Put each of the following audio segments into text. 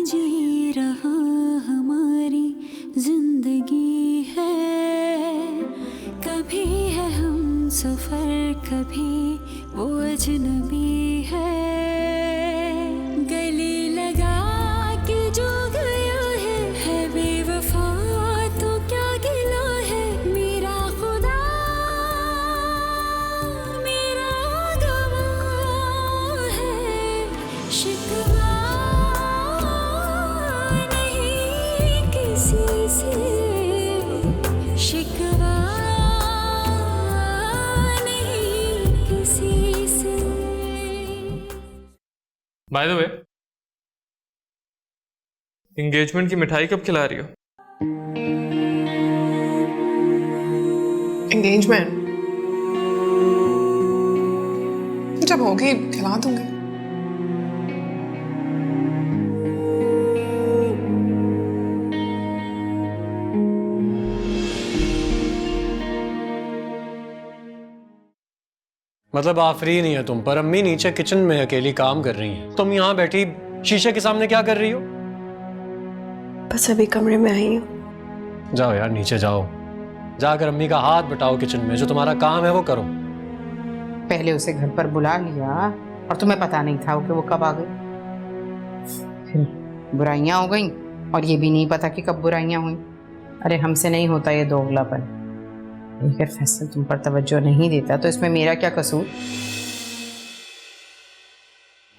जी रहा हमारी जिंदगी है, कभी है हम सफर कभी वो अजनबी है। गले लगा के जो गया है बेवफा तो क्या गिला है। मेरा खुदा मेरा गवाह है, शिकवा नहीं किसी से, शिकवा नहीं किसी से। बाय द वे, एंगेजमेंट की मिठाई कब खिला रही हो? एंगेजमेंट जब होगी खिला दूंगी। मतलब आफरी नहीं है तुम पर। अम्मी नीचे किचन में अकेली काम कर रही हैं, तुम यहाँ बैठी शीशे के सामने क्या कर रही हो? बस अभी कमरे में आई हूँ। जाओ यार नीचे जाओ, जाकर अम्मी का हाथ बटाओ किचन में, जो तुम्हारा काम है वो करो। पहले उसे घर पर बुला लिया और तुम्हें पता नहीं था कि वो कब आ गई। फिर बुराइयां हो गई और ये भी नहीं पता कि कब बुराइयां हुई। अरे हमसे नहीं होता ये दोगलापन। अगर फैसल तुम पर तवज्जो नहीं देता तो इसमें मेरा क्या कसूर?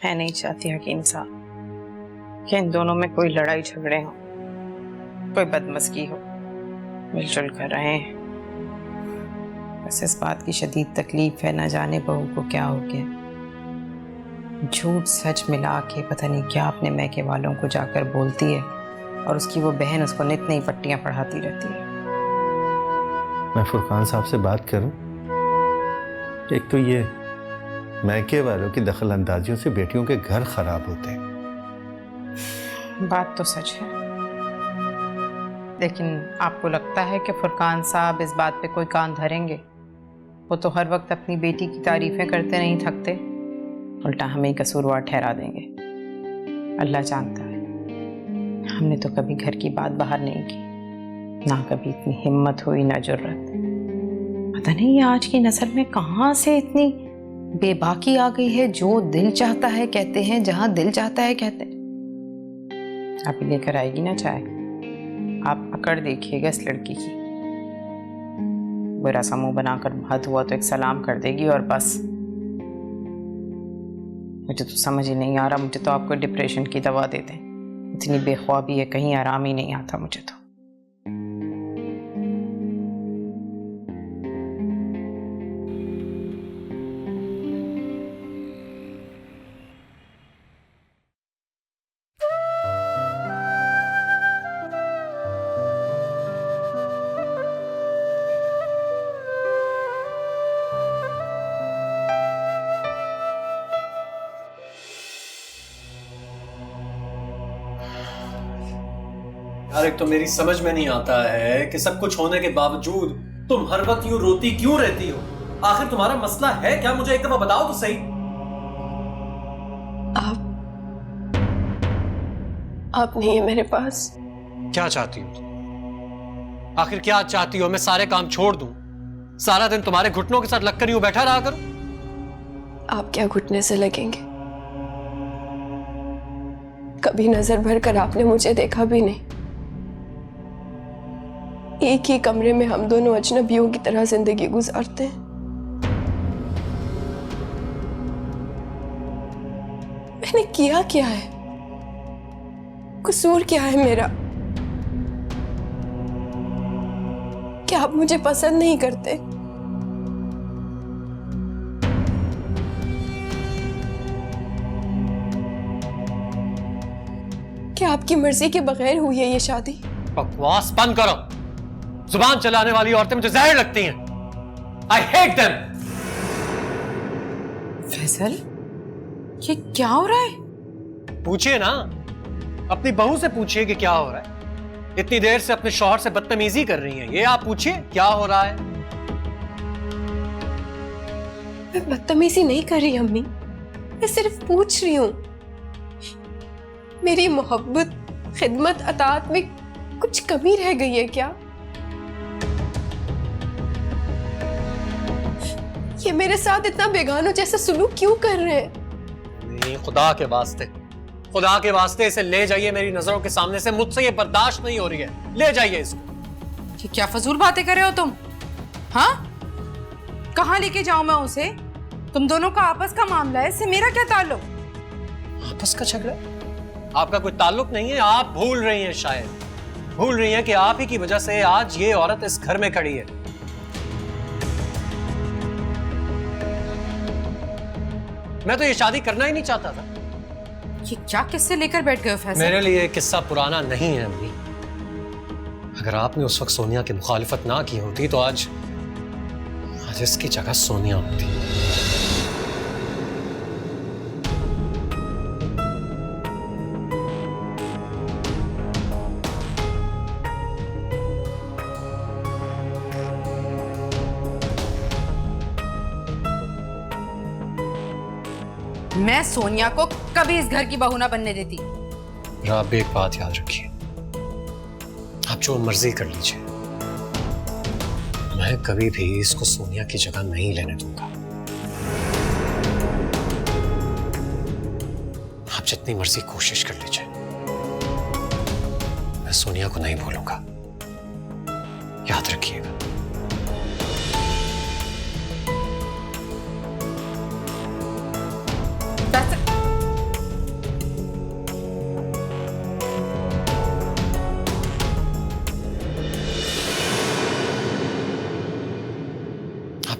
मैं नहीं चाहती हकीम साहब कि इन दोनों में कोई लड़ाई झगड़े हो, कोई बदमस्की हो। मिलजुल कर रहे हैं। बस इस बात की शदीद तकलीफ है, न जाने बहू को क्या हो गया। झूठ सच मिला के पता नहीं क्या अपने मैके वालों को जाकर बोलती है और उसकी वो बहन उसको नित नई पट्टियां पढ़ाती रहती है। मैं फुरकान साहब से बात करूं? एक तो ये मैके वालों की दखल अंदाजियों से बेटियों के घर खराब होते हैं। बात तो सच है, लेकिन आपको लगता है कि फुरकान साहब इस बात पे कोई कान धरेंगे? वो तो हर वक्त अपनी बेटी की तारीफें करते नहीं थकते, उल्टा हमें ही कसूरवार ठहरा देंगे। अल्लाह जानता है, हमने तो कभी घर की बात बाहर नहीं की, ना कभी इतनी हिम्मत हुई ना जुर्रत। पता नहीं ये आज की नस्ल में कहाँ से इतनी बेबाकी आ गई है। जो दिल चाहता है कहते हैं, जहां दिल चाहता है कहते हैं। अभी लेकर आएगी ना चाय, आप अकड़ देखिएगा इस लड़की की। बुरा सा मुंह बनाकर बात हुआ तो एक सलाम कर देगी और बस। मुझे तो समझ ही नहीं आ रहा, मुझे तो आपको डिप्रेशन की दवा दे दें। इतनी बेख्वाबी है, कहीं आराम ही नहीं आता मुझे तो। यार एक तो मेरी समझ में नहीं आता है कि सब कुछ होने के बावजूद तुम हर वक्त यूं रोती क्यों रहती हो? आखिर तुम्हारा मसला है क्या? मुझे एक दफा बताओ तो सही। आप नहीं है मेरे पास। क्या चाहती हो? आखिर क्या चाहती हो? मैं सारे काम छोड़ दूं, सारा दिन तुम्हारे घुटनों के साथ लगकर यूं बैठा रहा करूं? आप क्या घुटने से लगेंगे? कभी नजर भर कर आपने मुझे देखा भी नहीं। एक ही कमरे में हम दोनों अजनबियों की तरह जिंदगी गुजारते हैं। मैंने किया क्या है? कसूर क्या है मेरा? क्या आप मुझे पसंद नहीं करते? क्या आपकी मर्जी के बगैर हुई है ये शादी? बकवास बंद करो। जुबान चलाने वाली औरतें मुझे जहर लगती हैं। I hate them। फैसल, ये क्या हो रहा है? पूछिए ना, अपनी बहू से पूछिए कि क्या हो रहा है। इतनी देर से अपने शौहर से बदतमीजी कर रही हैं, ये आप पूछिए क्या हो रहा है। मैं बदतमीजी नहीं कर रही अम्मी, मैं सिर्फ पूछ रही हूँ। मेरी मोहब्बत, खिदमत, अतात में कुछ कमी रह गई है क्या? ये मेरे साथ इतना बेगानों जैसा सुलूक क्यों कर रहे हैं? नहीं, खुदा के वास्ते इसे ले जाइए मेरी नजरों के सामने से। मुझसे ये बर्दाश्त नहीं हो रही है। ले जाइए इसको। कि क्या फजूल बातें कर रहे हो तुम? हाँ, कहाँ लेके जाऊं मैं उसे? तुम दोनों का आपस का मामला है, इससे मेरा क्या ताल्लुक? आपस का झगड़ा? आपका कोई ताल्लुक नहीं है। आप भूल रही हैं, शायद भूल रही हैं कि आप ही की वजह से आज ये औरत इस घर में खड़ी है। मैं तो ये शादी करना ही नहीं चाहता था। ये क्या किससे लेकर बैठ गए हो फैसल? मेरे लिए किस्सा पुराना नहीं है अम्मी। अगर आपने उस वक्त सोनिया की मुखालिफत ना की होती तो आज इसकी जगह सोनिया होती। मैं सोनिया को कभी इस घर की बहू ना बनने देती। आप एक बात याद रखिए, आप जो मर्जी कर लीजिए, मैं कभी भी इसको सोनिया की जगह नहीं लेने दूंगा। आप जितनी मर्जी कोशिश कर लीजिए, मैं सोनिया को नहीं भूलूंगा। याद रखिएगा।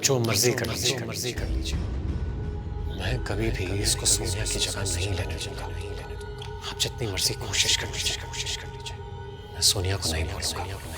जो मर्जी कर लीजिए, मैं कभी भी इसको सोनिया की जगह नहीं लेने दूंगा। आप जितनी मर्जी कोशिश कर लीजिए, मैं सोनिया को नहीं भूलूंगा।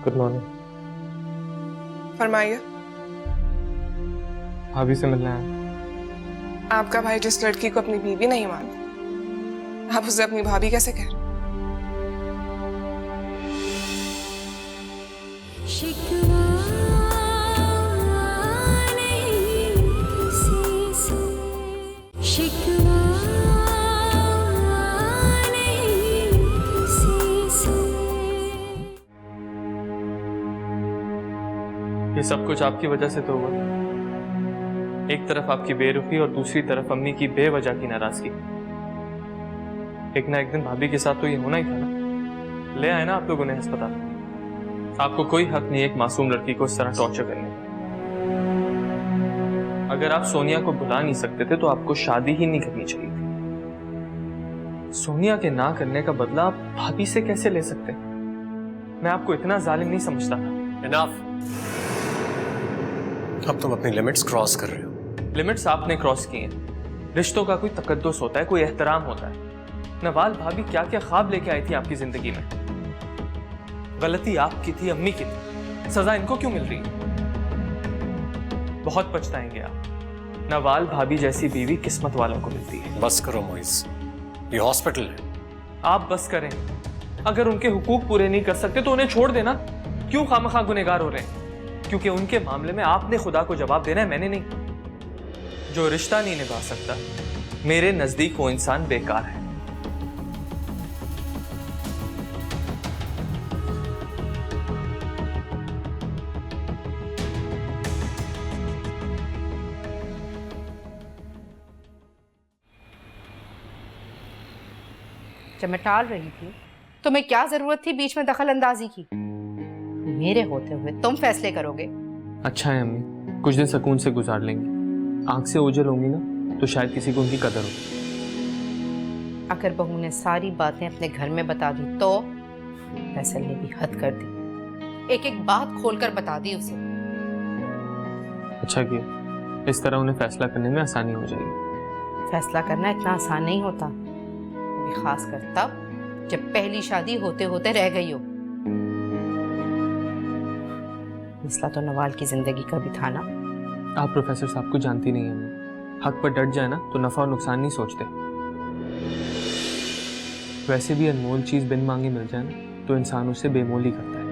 Good morning. फरमाइए। भाभी से मिलना है। आपका भाई जिस लड़की को अपनी बीवी नहीं मानता, आप उसे अपनी भाभी कैसे कह रहे? शिकवा नहीं किसी से, शिकवा नहीं किसी से। ये सब कुछ आपकी वजह से तो हुआ। एक तरफ आपकी बेरुखी और दूसरी तरफ अम्मी की बेवजह की नाराजगी। एक ना एक दिन भाभी के साथ तो ये होना ही था ना। ले आए ना आप लोग उन्हें अस्पताल। आपको कोई हक नहीं एक मासूम लड़की को इस तरह टॉर्चर करने का। अगर आप सोनिया को भुला नहीं सकते थे तो आपको शादी ही नहीं करनी चाहिए थी। सोनिया के ना करने का बदला आप भाभी से कैसे ले सकते? मैं आपको इतना जालिम नहीं समझता था। Enough. अब तुम अपनी लिमिट्स क्रॉस कर रहे हो। लिमिट्स आपने क्रॉस की हैं। रिश्तों का कोई तकद्दुस होता है, कोई एहतराम होता है। नवाल भाभी क्या क्या ख्वाब लेके आई थी आपकी जिंदगी में। गलती आपकी थी, अम्मी की थी। सजा इनको क्यों मिल रही है? बहुत पछताएंगे आप। नवाल भाभी जैसी बीवी किस्मत वालों को मिलती है। बस करो मोइज, ये हॉस्पिटल है। आप बस करें। अगर उनके हुकूक पूरे नहीं कर सकते तो उन्हें छोड़ देना। क्यों खामखा गुनहगार हो रहे हैं? क्योंकि उनके मामले में आपने खुदा को जवाब देना है, मैंने नहीं। जो रिश्ता नहीं निभा सकता, मेरे नजदीक वो इंसान बेकार है। जब मैं टाल रही थी तो मैं क्या जरूरत थी बीच में दखल अंदाजी की? मेरे होते हुए तुम फैसले करोगे? अच्छा है अम्मी, कुछ दिन सुकून से गुजार लेंगे। आंख से ओझल होंगी ना तो शायद किसी को उनकी कदर हो। अगर बहू ने सारी बातें अपने घर में बता दी तो फैसल ने भी हद कर दी। एक एक बात खोलकर बता दी उसे। अच्छा किया, इस तरह उन्हें फैसला करने में आसानी हो जाएगी। फैसला करना इतना आसान नहीं होता। खासकर तब जब पहली शादी होते होते रह गई हो। मसला तो नवाल की जिंदगी का भी था ना। आप प्रोफेसर साहब को जानती नहीं हैं अम्मी। हक पर डट जाए ना तो नफा और नुकसान नहीं सोचते। वैसे भी अनमोल चीज बिन मांगे मिल जाए ना तो इंसान उससे बेमोल ही करता है।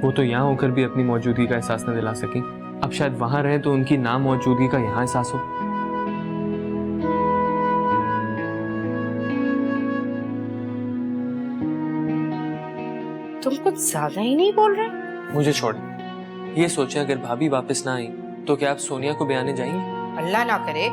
वो तो यहाँ होकर भी अपनी मौजूदगी का एहसास न दिला सकी, अब शायद वहां रहे तो उनकी ना मौजूदगी का यहाँ एहसास हो। तुम कुछ ज्यादा ही नहीं बोल रहे? मुझे छोड़, ये सोचे अगर भाभी वापस ना आई तो क्या आप सोनिया को बयाने जाएंगे? अल्लाह ना करे।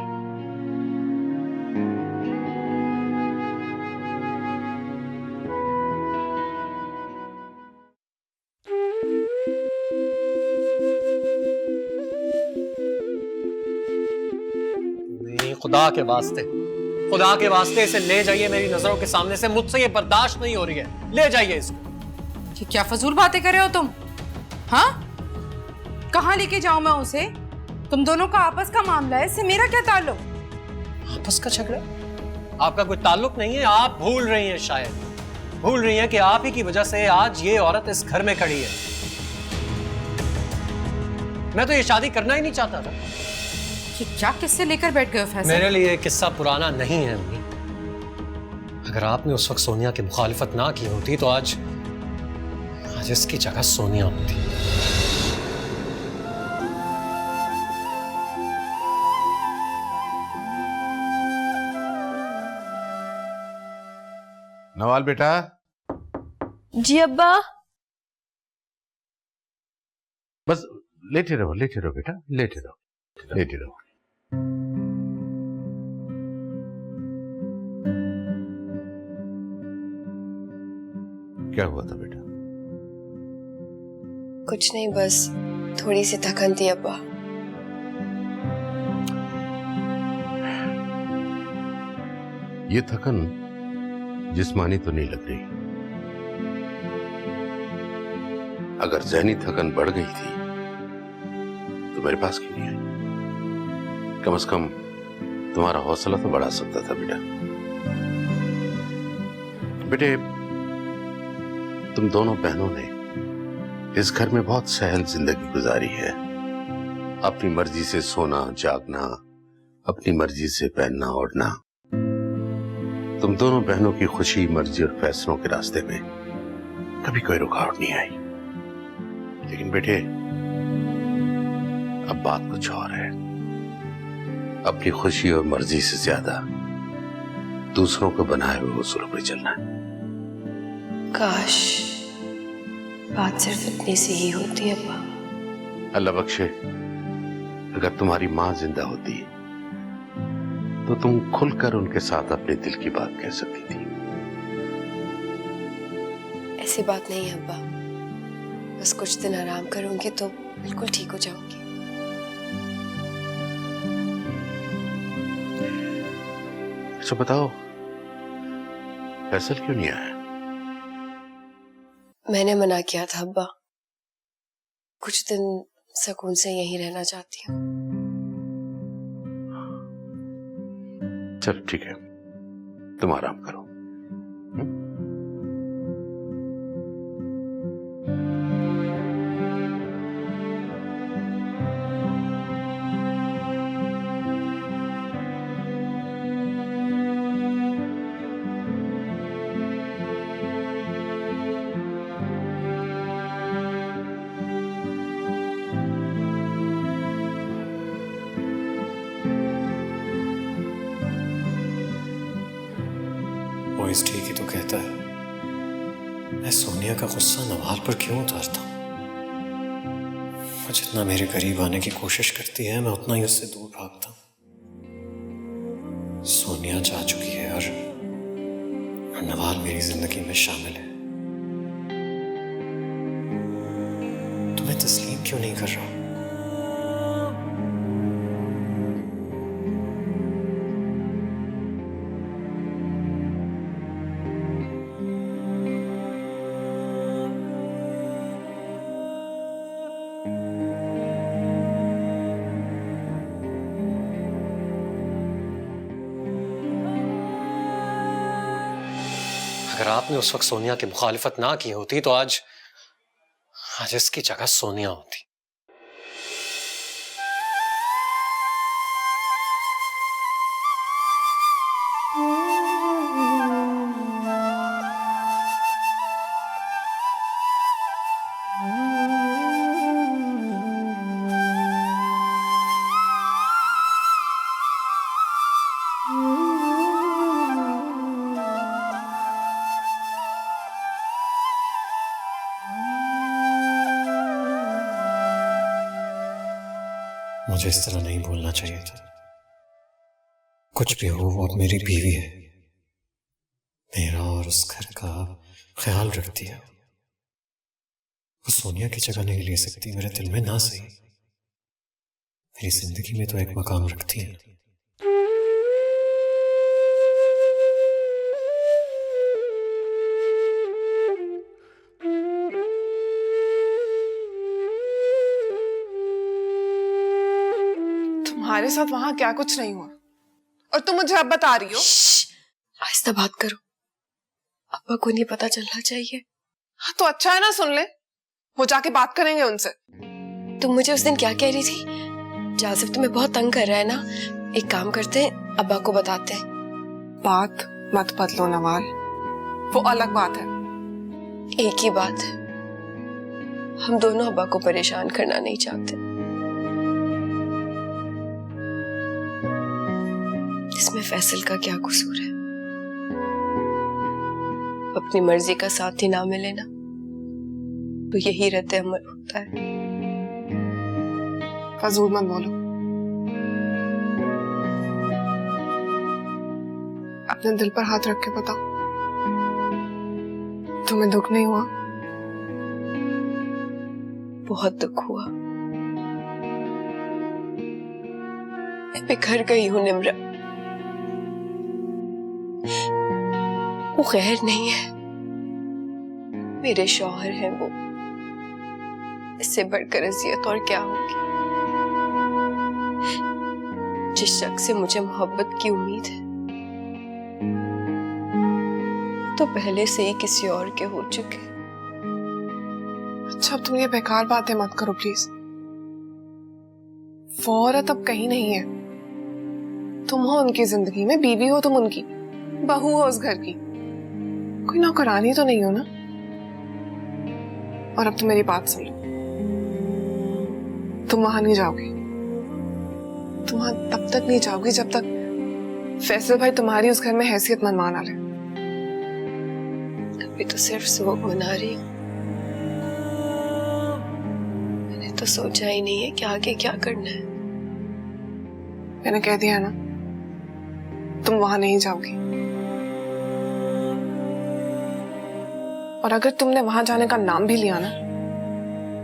नहीं, खुदा के वास्ते इसे ले जाइए मेरी नजरों के सामने से। मुझसे ये बर्दाश्त नहीं हो रही है। ले जाइए इसको। कि क्या फजूल बातें कर रहे हो तुम? हाँ, कहाँ लेके जाऊं मैं उसे? तुम दोनों का आपस का मामला है, इससे मेरा क्या ताल्लुक? आपस का झगड़ा? आपका कोई ताल्लुक नहीं है। आप भूल रही हैं, शायद भूल रही हैं कि आप ही की वजह से आज ये औरत इस घर में खड़ी है। मैं तो ये शादी करना ही नहीं चाहता था। कि क्या किससे लेकर बैठ गए हो फैसला? मेरे लिए किस्सा पुराना नहीं है अम्मी। अगर आपने उस वक्त सोनिया की मुखालिफत ना की होती तो आज इसकी जगह सोनिया होती। नवाल बेटा। जी अब्बा। बस लेटे रहो बेटा, लेटे रहो। क्या हुआ था बेटा? कुछ नहीं, बस थोड़ी सी थकन थी अब्बा। ये थकन जिस्मानी तो नहीं लग रही। अगर ज़हनी थकन बढ़ गई थी तो मेरे पास क्यों नहीं आई? कम से कम तुम्हारा हौसला तो बढ़ा सकता था बेटा। बेटे, तुम दोनों बहनों ने इस घर में बहुत सहल जिंदगी गुजारी है। अपनी मर्जी से सोना जागना, अपनी मर्जी से पहनना ओढ़ना। तुम दोनों बहनों की खुशी, मर्जी और फैसलों के रास्ते में कभी कोई रुकावट नहीं आई। लेकिन बेटे, अब बात कुछ और है। अपनी खुशी और मर्जी से ज्यादा दूसरों को बनाए हुए उसूलों पर चलना है। काश बात सिर्फ इतनी सी ही होती है अब्बा। अल्लाह बख्शे, अगर तुम्हारी माँ जिंदा होती तो तुम खुलकर उनके साथ अपने दिल की बात कह सकती थी। ऐसी बात नहीं है अब्बा, बस कुछ दिन आराम करूंगी तो बिल्कुल ठीक हो जाऊंगी। अच्छा बताओ, फैसल क्यों नहीं आया? मैंने मना किया था अब्बा। कुछ दिन सुकून से यहीं रहना चाहती हूँ। चल ठीक है, तुम आराम करो। मोइज ठीक ही तो कहता है। मैं सोनिया का गुस्सा नवाल पर क्यों उतारता हूँ? वो जितना मेरे करीब आने की कोशिश करती है, मैं उतना ही उससे दूर भागता हूँ। सोनिया जा चुकी है और नवाल मेरी जिंदगी में शामिल है। तो मैं तस्लीम क्यों नहीं कर रहा हूँ? अगर आपने उस वक्त सोनिया की मुखालिफत ना की होती तो आज इसकी जगह सोनिया होती। मुझे इस तरह नहीं बोलना चाहिए था। कुछ भी हो वो मेरी बीवी है, मेरा और उस घर का ख्याल रखती है। वो सोनिया की जगह नहीं ले सकती, मेरे दिल में ना सही, मेरी जिंदगी में तो एक मकाम रखती है। तुम्हारे साथ वहां क्या कुछ नहीं हुआ और तुम मुझे अब बता रही हो? आहिस्ता बात करो, अब्बा को नहीं पता चलना चाहिए। हाँ तो अच्छा है ना, सुन ले, वो जाके बात करेंगे उनसे। तुम मुझे उस दिन क्या कह रही थी? जाजिब तुम्हें बहुत तंग कर रहा है ना, एक काम करते हैं, अब्बा को बताते हैं। बात मत बदलो नवाल, वो अलग बात है। एक ही बात है, हम दोनों अब्बा को परेशान करना नहीं चाहते। इसमें फैसल का क्या कसूर है? अपनी मर्जी का साथ ही ना मिले ना तो यही रद्द अमल होता है। फजूल मत बोलो, अपने दिल पर हाथ रख के बताओ, तुम्हें दुख नहीं हुआ? बहुत दुख हुआ। मैं बिखर गई हूं निम्रा, वो गैर नहीं है, मेरे शौहर हैं वो। इससे बढ़कर अजियत और क्या होगी? जिस शख्स से मुझे मोहब्बत की उम्मीद है तो पहले से ही किसी और के हो चुके। अच्छा अब तुम ये बेकार बातें मत करो प्लीज। वो औरत अब कहीं नहीं है, तुम हो उनकी जिंदगी में, बीवी हो तुम उनकी, बहू हो उस घर की, कोई नौकरानी तो नहीं हो ना। और अब तुम मेरी बात सुन लो, तुम वहां नहीं जाओगी, तुम वहां तब तक नहीं जाओगी जब तक फैसल भाई तुम्हारी उस घर में हैसियत मनवा ना ले। अभी तो सिर्फ सुबह मना रही हूँ, मैंने तो सोचा ही नहीं है कि आगे क्या करना है। मैंने कह दिया ना, तुम वहां नहीं जाओगी। और अगर तुमने वहां जाने का नाम भी लिया ना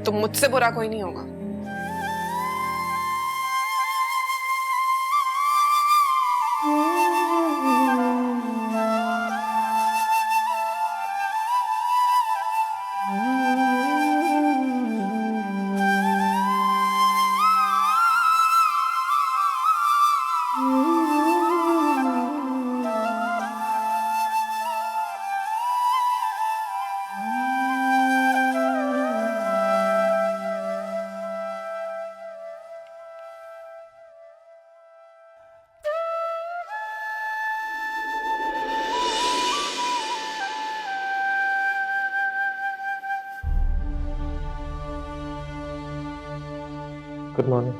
तो मुझसे बुरा कोई नहीं होगा। Good morning.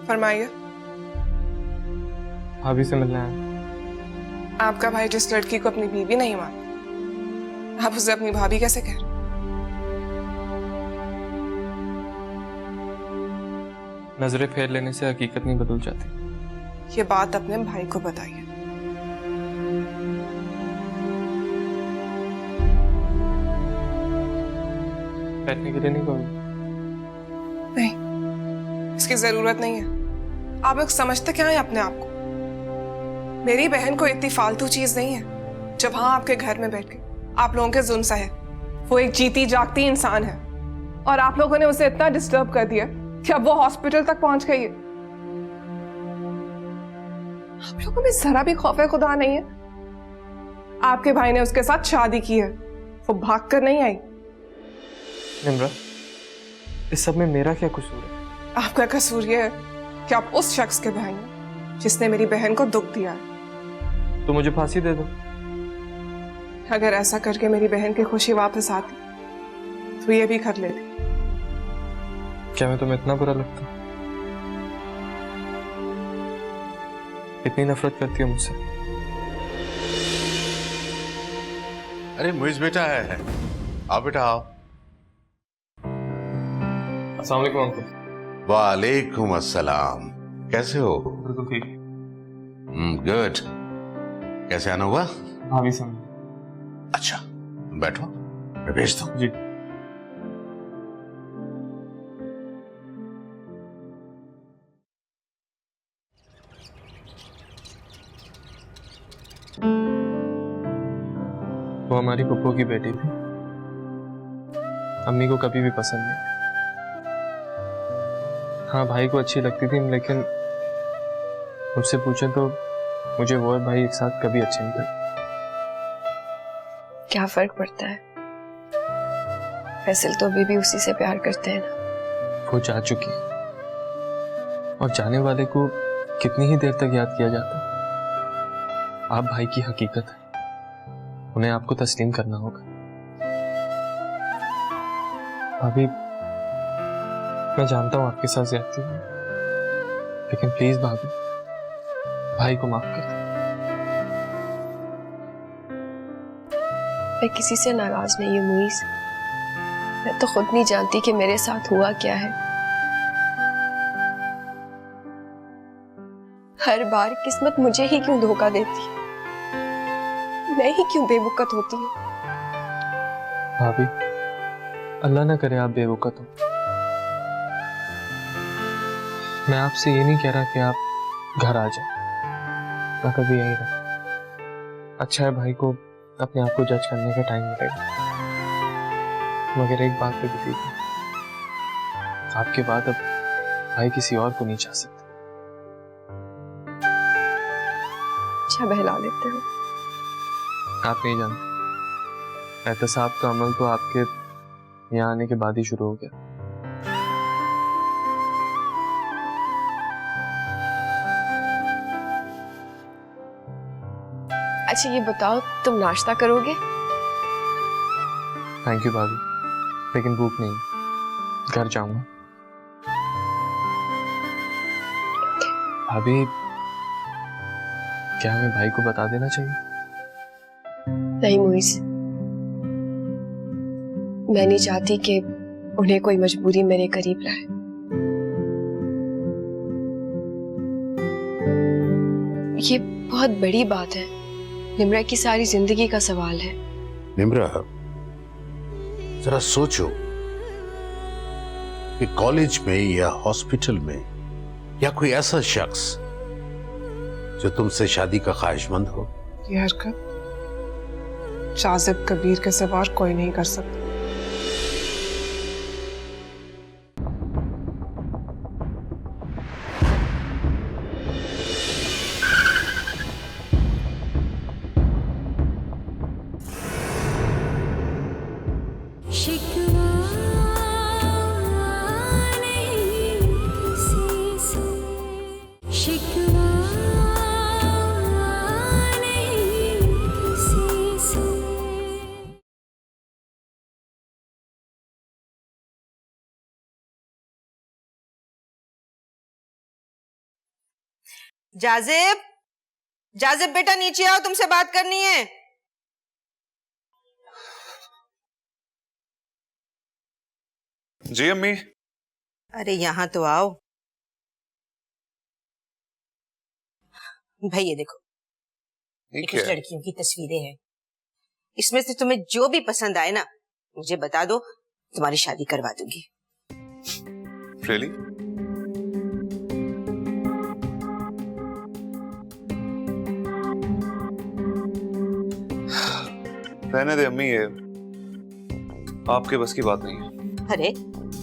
फरमाइए। भाभी से मिलना है। आपका भाई जिस लड़की को अपनी बीवी नहीं मानता, आप उसे अपनी भाभी कैसे कह रहे? नजरें फेर लेने से हकीकत नहीं बदल जाती। ये बात अपने भाई को बताइए। बैठने के लिए नहीं कहूँगी। नहीं, इसकी जरूरत नहीं है। आप लोग समझते क्या है अपने आप को? मेरी बहन को इतनी फालतू चीज नहीं है जब हाँ आपके घर में बैठ के आप लोगों के जुल्म सहे। वो एक जीती जागती इंसान है और आप लोगों ने उसे इतना डिस्टर्ब कर दिया कि अब वो हॉस्पिटल तक पहुंच गई है। आप लोगों में जरा भी खौफ खुदा नहीं है। आपके भाई ने उसके साथ शादी की है, वो भाग कर नहीं आई। निम्रा, इस सब में मेरा क्या कसूर है? आपका कसूर ये है कि आप उस शख्स के भाई हैं जिसने मेरी बहन को दुख दिया है। तो मुझे फांसी दे दो। अगर ऐसा करके मेरी बहन की खुशी वापस आती तो ये भी कर लेती। क्या मैं तुम्हें इतना बुरा लगता हूं? इतनी नफरत करती हो मुझसे? अरे मुइज बेटा है, आओ बेटा आओ। अस्सलाम वालेकुम अंकल। वालेकुम अस्सलाम, कैसे हो? बिल्कुल ठीक। गुड। कैसे आना हुआ? भाभी से। अच्छा बैठो, मैं भेज दूं। जी। वो हमारी पप्पू की बेटी थी, अम्मी को कभी भी पसंद नहीं। हाँ, भाई को अच्छी लगती थी, लेकिन मुझसे पूछे तो मुझे वो और भाई एक साथ कभी अच्छे नहीं लगते। क्या फर्क पड़ता है? फैसल तो अभी भी उसी से प्यार करते हैं ना। वो जा चुकी है, और जाने वाले को कितनी ही देर तक याद किया जाता है। आप भाई की हकीकत है, उन्हें आपको तस्लीम करना होगा। भाभी, मैं जानता हूं आपके साथ ज्यादती है, लेकिन प्लीज भाभी, भाई को माफ कर दो। मैं किसी से नाराज नहीं हूँ मुइज। मैं तो खुद नहीं जानती कि मेरे साथ हुआ क्या है। हर बार किस्मत मुझे ही क्यों धोखा देती है? मैं ही क्यों बेवकूफ होती हूँ? भाभी, अल्लाह ना करे आप बेवकूफ हो। मैं आपसे ये नहीं कह रहा कि आप घर आ जाए, मैं कभी यहीं रहा। अच्छा है, भाई को अपने आप को जज करने का टाइम मिलेगा। मगर एक बात पे भी ठीक है, आपके बाद अब भाई किसी और को नहीं चाह सकते। अच्छा बहला लेते हो। आप नहीं जानते, एहतसाब का अमल तो आपके यहाँ आने के बाद ही शुरू हो गया। अच्छा ये बताओ, तुम नाश्ता करोगे? थैंक यू भाभी, लेकिन भूख नहीं, घर जाऊंगा। भाभी, क्या हमें भाई को बता देना चाहिए? नहीं मुइज, मैं नहीं चाहती कि उन्हें कोई मजबूरी मेरे करीब लाए। ये बहुत बड़ी बात है, निम्रा की सारी जिंदगी का सवाल है। निम्रा, जरा सोचो कि कॉलेज में या हॉस्पिटल में या कोई ऐसा शख्स जो तुमसे शादी का ख्वाहिशमंद हो। ये हरकत जाजिब कबीर के सिवा और कोई नहीं कर सकता। शिकवा नहीं किसी से, शिकवा नहीं किसी से। जाजिब, जाजिब बेटा नीचे आओ, तुमसे बात करनी है। जी अम्मी। अरे यहाँ तो आओ। भाई ये देखो, ये कुछ लड़कियों की तस्वीरें हैं। इसमें से तुम्हें जो भी पसंद आए ना, मुझे बता दो, तुम्हारी शादी करवा दूंगी। Really? रहने दे अम्मी, ये आपके बस की बात नहीं है। अरे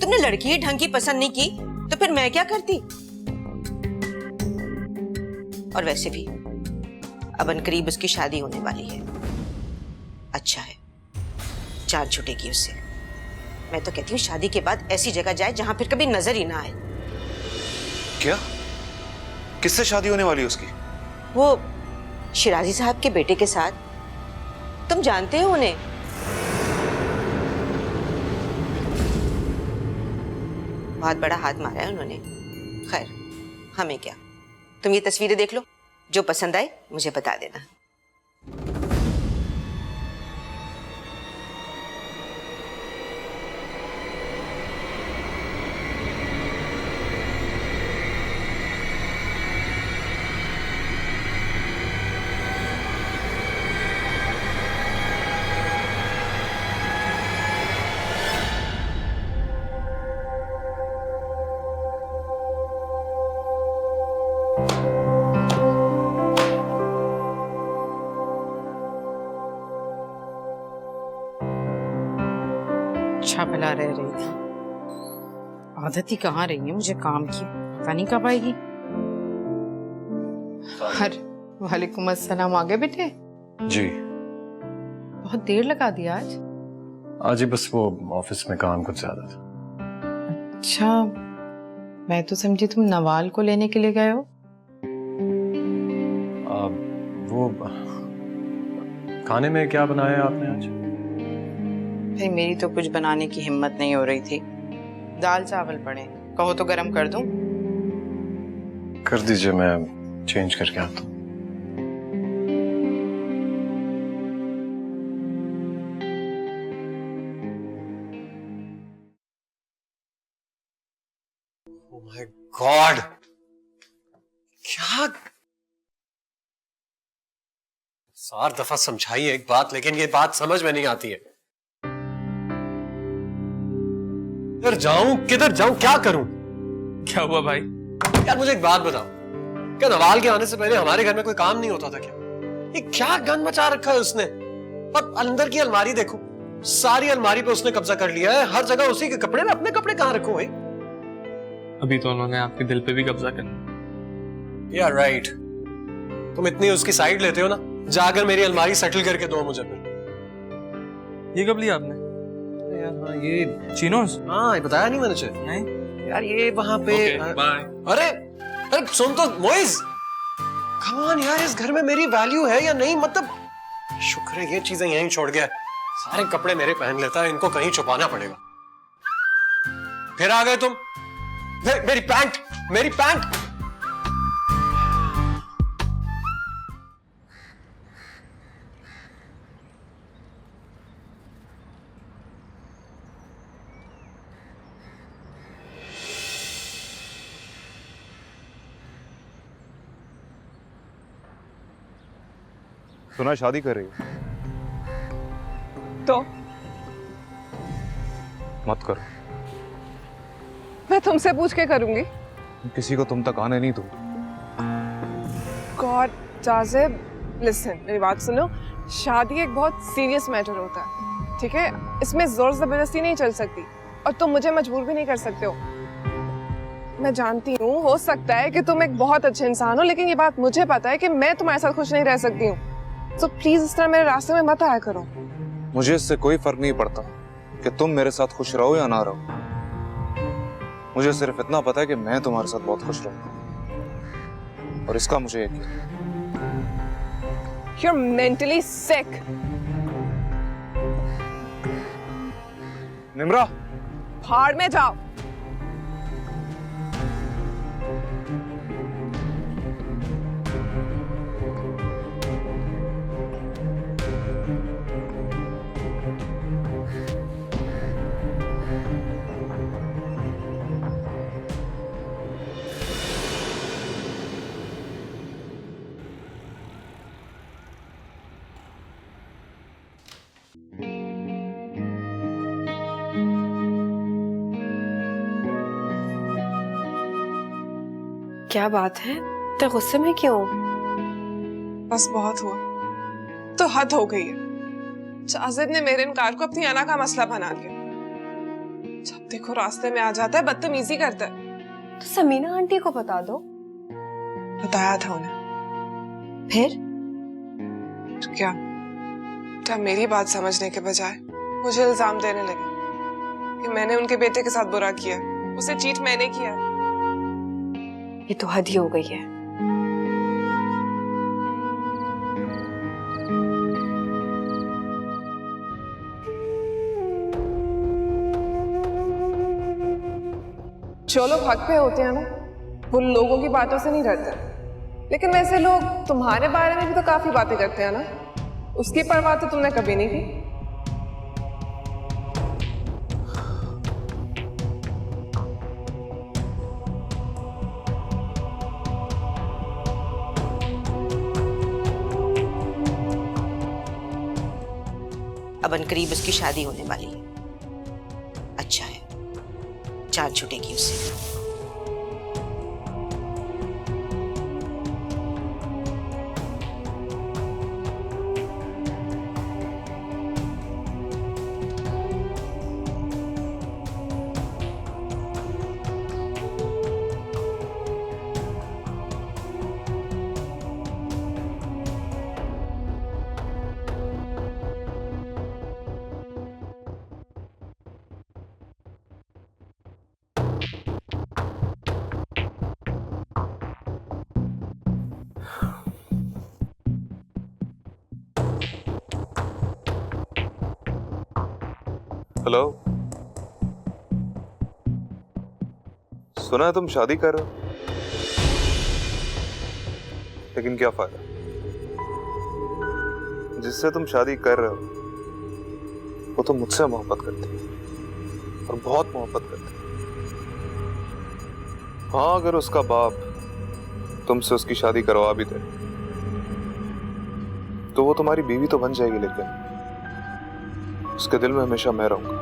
तुमने लड़की ही ढंग की पसंद नहीं की तो फिर मैं क्या करती? और वैसे भी अब अनकरीब उसकी शादी होने वाली है, अच्छा है, जान छूटेगी उससे। मैं तो कहती हूँ शादी के बाद ऐसी जगह जाए जहां फिर कभी नजर ही ना आए। क्या? किससे शादी होने वाली है उसकी? वो शिराजी साहब के बेटे के साथ। तुम जानते हो उन्हें? बहुत बड़ा हाथ मारा है उन्होंने। खैर, हमें क्या, तुम ये तस्वीरें देख लो, जो पसंद आए मुझे बता देना। अच्छा भला रह रही थी, आदत ही कहाँ रही है मुझे काम की, पता नहीं कब आएगी। हर वालेकुम अस्सलाम। आ गए बेटे? जी। बहुत देर लगा दिया आज। आज ही बस वो ऑफिस में काम कुछ ज्यादा था। अच्छा, मैं तो समझी तुम नवाल को लेने के लिए गए हो। वो खाने में क्या बनाया आपने आज? भाई मेरी तो कुछ बनाने की हिम्मत नहीं हो रही थी, दाल चावल पड़े, कहो तो गरम कर दूं? कर दीजिए, मैं चेंज करके आता हूँ। Oh my God! क्या 1000 दफा समझाई एक बात, लेकिन ये बात समझ में नहीं आती है। किधर जाऊं, क्या करूं? क्या हुआ भाई? यार मुझे एक बात बताओ, क्या नवाल के आने से पहले हमारे घर में कोई काम नहीं होता था क्या? ये क्या गंद मचा रखा है उसने। और अंदर की अलमारी देखो, सारी अलमारी पे उसने कब्जा कर लिया है, हर जगह उसी के कपड़े। मैं अपने कपड़े कहाँ रखूं भाई? अभी तो उन्होंने आपके दिल पे भी कब्जा कर लिया। यार राइट, तुम इतनी उसकी साइड लेते हो ना, जाकर मेरी अलमारी सेटल करके दो मुझे फिर। ये कब लिया आपने? यार हाँ, ये चिनोस? हाँ, ये बताया नहीं मैंने तुझे। नहीं यार ये वहां पे बाय। अरे सुन तो मोइज, कम ऑन यार, इस घर में मेरी वैल्यू है या नहीं? मतलब शुक्र है ये चीजें यहीं छोड़ गया। सारे कपड़े मेरे पहन लेता है, इनको कहीं छुपाना पड़ेगा। फिर आ गए तुम। मेरी पैंट, मेरी पैंट। सुना शादी कर रही हो? तो मत करो। मैं तुमसे पूछ के करूंगी? किसी को तुम तक आने नहीं दूं। गॉड जाजिब, लिसन, मेरी बात सुनो। शादी एक बहुत सीरियस मैटर होता है, ठीक है? इसमें जोर जबरदस्ती नहीं चल सकती, और तुम मुझे मजबूर भी नहीं कर सकते हो। मैं जानती हूँ, हो सकता है कि तुम एक बहुत अच्छे इंसान हो, लेकिन ये बात मुझे पता है कि मैं तुम्हारे साथ खुश नहीं रह सकती हूँ। तो प्लीज इस तरह मेरे रास्ते में मत आया करो। मुझे इससे कोई फर्क नहीं पड़ता कि तुम मेरे साथ खुश रहो या ना रहो। मुझे सिर्फ इतना पता है कि मैं तुम्हारे साथ बहुत खुश रहूंगा, और इसका मुझे यकीन है। You're mentally sick. निम्रा, भाड़ में जाओ। क्या बात है, तो गुस्से में क्यों? बस बहुत हुआ, तो हद हो गई है। जाजिद ने मेरे इनकार को अपनी अना का मसला बना दिया। जब देखो रास्ते में आ जाता है, बदतमीजी करता है। तो समीना आंटी को बता दो। बताया था उन्हें। फिर क्या? बेटा मेरी बात समझने के बजाय मुझे इल्जाम देने लगी कि मैंने उनके बेटे के साथ बुरा किया, उसे चीट मैंने किया। ये तो हद ही हो गई है। जो लोग हक पे होते हैं ना, वो लोगों की बातों से नहीं डरते, लेकिन वैसे लोग तुम्हारे बारे में भी तो काफी बातें करते हैं ना, उसकी परवाह तो तुमने कभी नहीं की। अब अनकरीब उसकी शादी होने वाली है। अच्छा है, जान छूटेगी उससे। हेलो, सुना है तुम शादी कर रहे हो, लेकिन क्या फायदा? जिससे तुम शादी कर रहे हो वो तो मुझसे मोहब्बत करती है और बहुत मोहब्बत करती है। हाँ, अगर उसका बाप तुमसे उसकी शादी करवा भी दे तो वो तुम्हारी बीवी तो बन जाएगी, लेकिन उसके दिल में हमेशा मैं रहूंगा,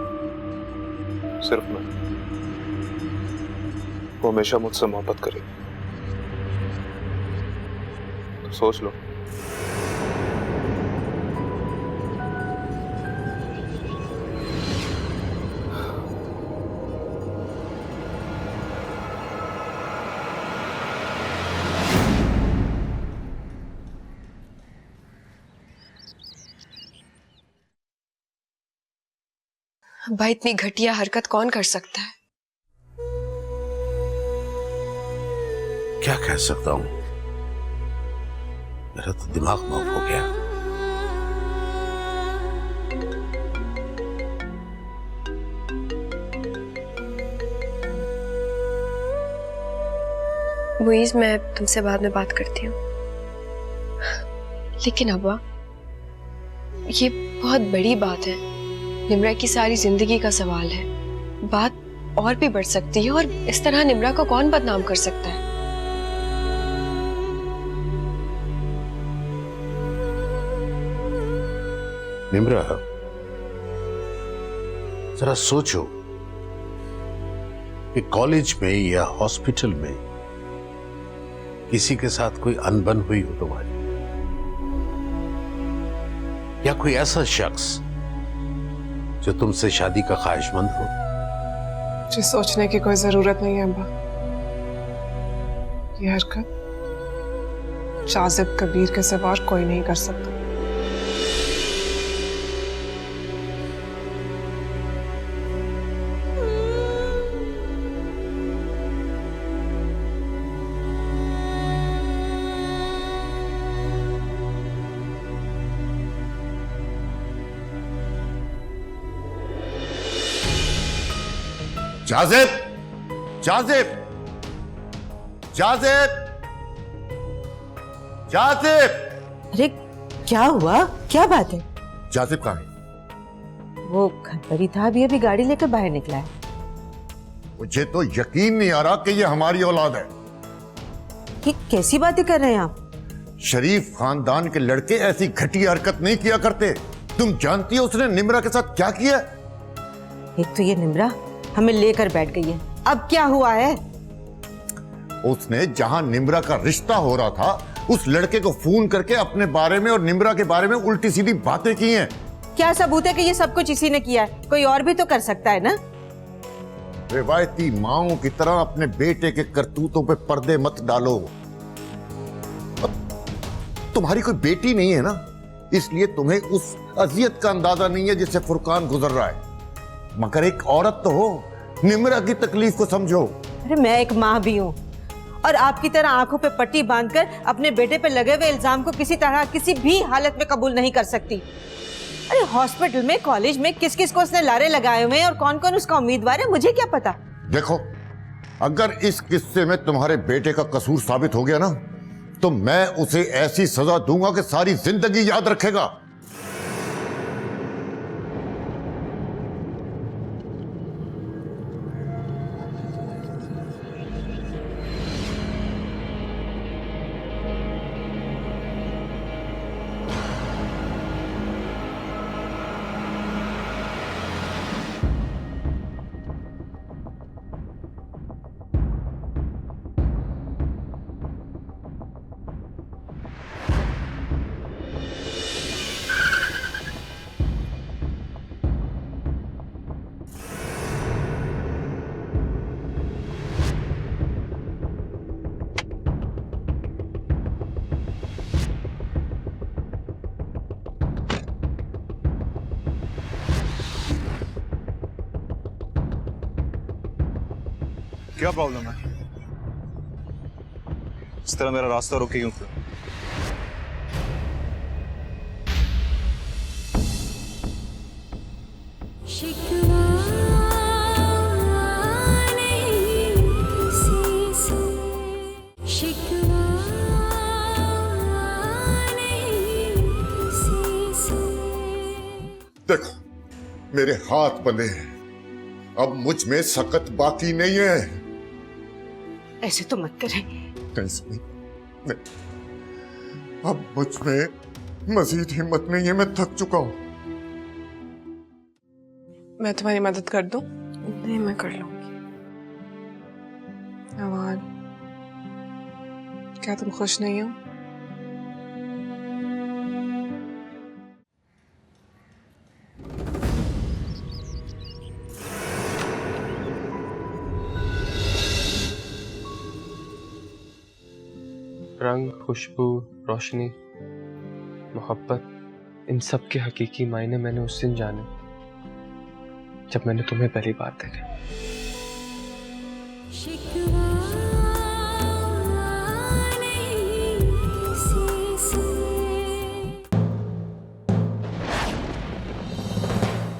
सिर्फ मैं। वो हमेशा मुझसे मोहब्बत करेगी, तो सोच लो। भाई इतनी घटिया हरकत कौन कर सकता है? क्या कह सकता हूं, मेरा तो दिमाग माफ हो गया। मुईज, मैं तुमसे बाद में बात करती हूँ। लेकिन अब्बा, ये बहुत बड़ी बात है, निम्रा की सारी जिंदगी का सवाल है। बात और भी बढ़ सकती है, और इस तरह निम्रा को कौन बदनाम कर सकता है? निम्रा, जरा सोचो कि कॉलेज में या हॉस्पिटल में किसी के साथ कोई अनबन हुई हो तुम्हारी, या कोई ऐसा शख्स जो तुमसे शादी का ख्वाहिशमंद हो। मुझे सोचने की कोई जरूरत नहीं है अब्बा। ये हरकत जाजिब कबीर के सिवा और कोई नहीं कर सकता। जाजिब, जाजिब, जाजिब, जाजिब। अरे क्या हुआ, क्या बात है? जाजिब कहाँ है? वो घर पर ही था, अभी गाड़ी लेकर बाहर निकला है। मुझे तो यकीन नहीं आ रहा कि ये हमारी औलाद है। कि कैसी बातें कर रहे हैं आप? शरीफ खानदान के लड़के ऐसी घटिया हरकत नहीं किया करते। तुम जानती हो उसने निम्रा के साथ क्या किया? एक तो ये निम्रा हमें लेकर बैठ गई है, अब क्या हुआ है? उसने जहां निम्रा का रिश्ता हो रहा था, उस लड़के को फोन करके अपने बारे में और निम्रा के बारे में उल्टी सीधी बातें की हैं। क्या सबूत है कि ये सब कुछ इसी ने किया है? कोई और भी तो कर सकता है ना? रिवायती माओं की तरह अपने बेटे के करतूतों पे पर्दे मत डालो। तुम्हारी कोई बेटी नहीं है ना, इसलिए तुम्हें उस अजियत का अंदाजा नहीं है जिससे फुरकान गुजर रहा है। मगर एक औरत तो हो, निम्रा की तकलीफ को समझो। अरे मैं एक माँ भी हूँ और आपकी तरह आंखों पे पट्टी बांधकर अपने बेटे पे लगे हुए इल्जाम को किसी तरह किसी भी हालत में कबूल नहीं कर सकती। अरे हॉस्पिटल में, कॉलेज में किस किस को उसने लारे लगाए हुए हैं और कौन कौन उसका उम्मीदवार है, मुझे क्या पता। देखो, अगर इस किस्से में तुम्हारे बेटे का कसूर साबित हो गया ना, तो मैं उसे ऐसी सजा दूंगा कि सारी जिंदगी याद रखेगा। क्या प्रॉब्लम है? इस तरह मेरा रास्ता रोके क्यों? शिकवा नहीं किसी से, शिकवा नहीं किसी से। देखो, मेरे हाथ बंधे हैं, अब मुझ में सकत बाकी नहीं है। ऐसे तो मत करें। कैसे नहीं? अब मुझ में मजीद हिम्मत नहीं है, मैं थक चुका हूं। मैं तुम्हारी मदद कर दूं? नहीं, मैं कर लूंगी। नवाज, क्या तुम खुश नहीं हो? रंग, खुशबू, रोशनी, मोहब्बत, इन सब के हकीकी मायने मैंने उस दिन जाने जब मैंने तुम्हें पहली बार देखा। शिकवा